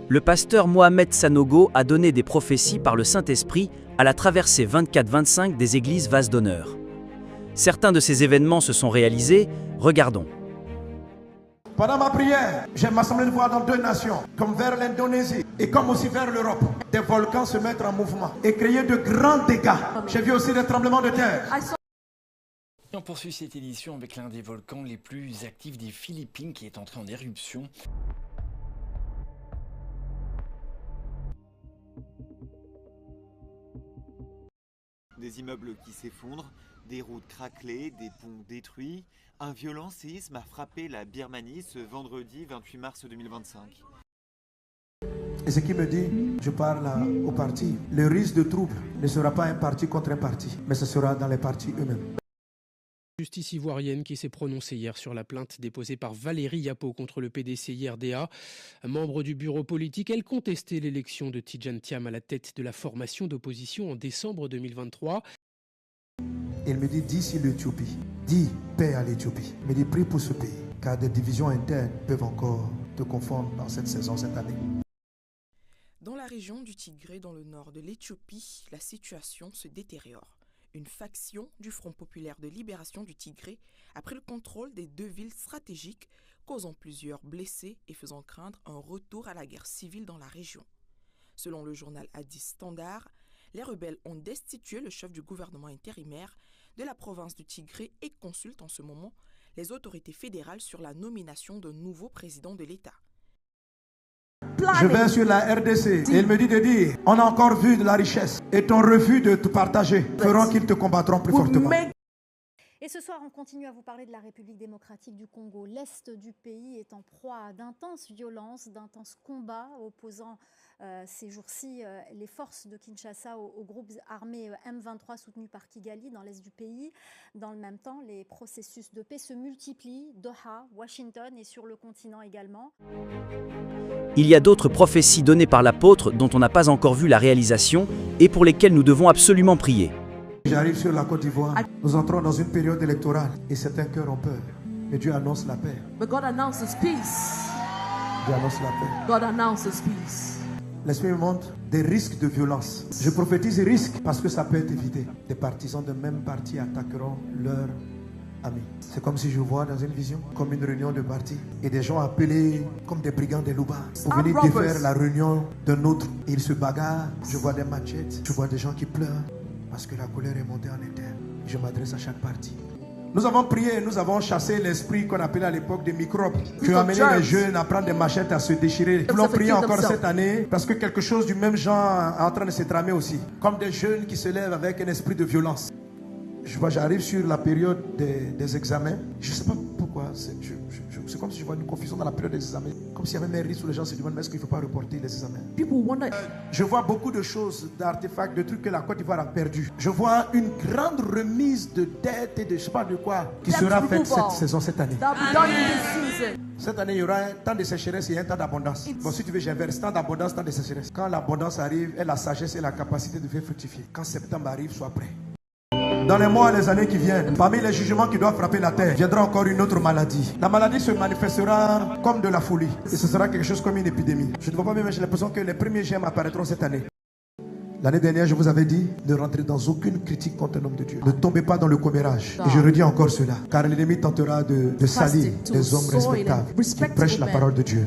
Le pasteur Mohamed Sanogo a donné des prophéties par le Saint-Esprit à la traversée 24-25 des églises Vase d'honneur. Certains de ces événements se sont réalisés, regardons. Pendant ma prière, j'ai m'assemblé de voir dans 2 nations, comme vers l'Indonésie et comme aussi vers l'Europe, des volcans se mettre en mouvement et créer de grands dégâts. J'ai vu aussi des tremblements de terre. On poursuit cette édition avec l'un des volcans les plus actifs des Philippines qui est entré en éruption. Des immeubles qui s'effondrent, des routes craquelées, des ponts détruits. Un violent séisme a frappé la Birmanie ce vendredi 28 mars 2025. Et ce qui me dit, je parle au parti, le risque de trouble ne sera pas un parti contre un parti, mais ce sera dans les partis eux-mêmes. Justice ivoirienne qui s'est prononcée hier sur la plainte déposée par Valérie Yapo contre le PDCI-RDA. Membre du bureau politique, elle contestait l'élection de Tidjane Thiam à la tête de la formation d'opposition en décembre 2023. Il me dit, dis sur l'Éthiopie, dis paix à l'Éthiopie. Il me dit, prie pour ce pays, car des divisions internes peuvent encore te confondre dans cette saison, cette année. Dans la région du Tigré, dans le nord de l'Éthiopie, la situation se détériore. Une faction du Front populaire de libération du Tigré a pris le contrôle des 2 villes stratégiques, causant plusieurs blessés et faisant craindre un retour à la guerre civile dans la région. Selon le journal Addis Standard, les rebelles ont destitué le chef du gouvernement intérimaire de la province du Tigré et consultent en ce moment les autorités fédérales sur la nomination d'un nouveau président de l'État. Je vais sur la RDC et il me dit de dire, on a encore vu de la richesse et ton refus de te partager feront qu'ils te combattront plus fortement. Et ce soir, on continue à vous parler de la République démocratique du Congo. L'Est du pays est en proie à d'intenses violences, d'intenses combats opposant ces jours-ci les forces de Kinshasa aux groupes armés M23 soutenus par Kigali dans l'Est du pays. Dans le même temps, les processus de paix se multiplient, Doha, Washington et sur le continent également. Il y a d'autres prophéties données par l'apôtre dont on n'a pas encore vu la réalisation et pour lesquelles nous devons absolument prier. J'arrive sur la Côte d'Ivoire. Nous entrons dans une période électorale et certains cœurs ont peur. Mais Dieu annonce la paix. But God announces peace. Dieu annonce la paix. God announces peace. L'Esprit me montre des risques de violence. Je prophétise des risques parce que ça peut être évité. Des partisans de même parti attaqueront leurs amis. C'est comme si je vois dans une vision, comme une réunion de parti, et des gens appelés comme des brigands des loupards pour venir défaire la réunion d'un autre. Ils se bagarrent. Je vois des machettes. Je vois des gens qui pleurent. Parce que la colère est montée en interne. Je m'adresse à chaque parti. Nous avons prié, nous avons chassé l'esprit qu'on appelait à l'époque des microbes, qui ont amené les jeunes à prendre des machettes, à se déchirer. Nous voulons prier encore cette année, parce que quelque chose du même genre est en train de se tramer aussi. Comme des jeunes qui se lèvent avec un esprit de violence. J'arrive sur la période des examens. Je ne sais pas pourquoi. C'est comme si je vois une confusion dans la période des examens. Comme s'il y avait un risque où les gens se demandent, mais est-ce qu'il ne faut pas reporter les examens? Je vois beaucoup de choses, d'artefacts, de trucs que la Côte d'Ivoire a perdu. Je vois une grande remise de dettes et de je ne sais pas de quoi qui sera faite cette saison, cette année. Cette année, il y aura un temps de sécheresse et un temps d'abondance. Bon, si tu veux, j'inverse temps d'abondance, temps de sécheresse. Quand l'abondance arrive, et la sagesse et la capacité de faire fructifier. Quand septembre arrive, sois prêt. Dans les mois et les années qui viennent, parmi les jugements qui doivent frapper la terre, viendra encore une autre maladie. La maladie se manifestera comme de la folie. Et ce sera quelque chose comme une épidémie. Je ne vois pas, mais j'ai l'impression que les premiers gemmes apparaîtront cette année. L'année dernière, je vous avais dit de rentrer dans aucune critique contre un homme de Dieu. Ne tombez pas dans le commérage. Et je redis encore cela. Car l'ennemi tentera de salir des hommes respectables qui prêchent la parole de Dieu.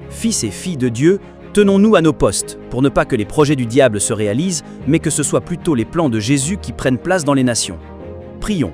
Fils et filles de Dieu, tenons-nous à nos postes, pour ne pas que les projets du diable se réalisent, mais que ce soit plutôt les plans de Jésus qui prennent place dans les nations. Prions.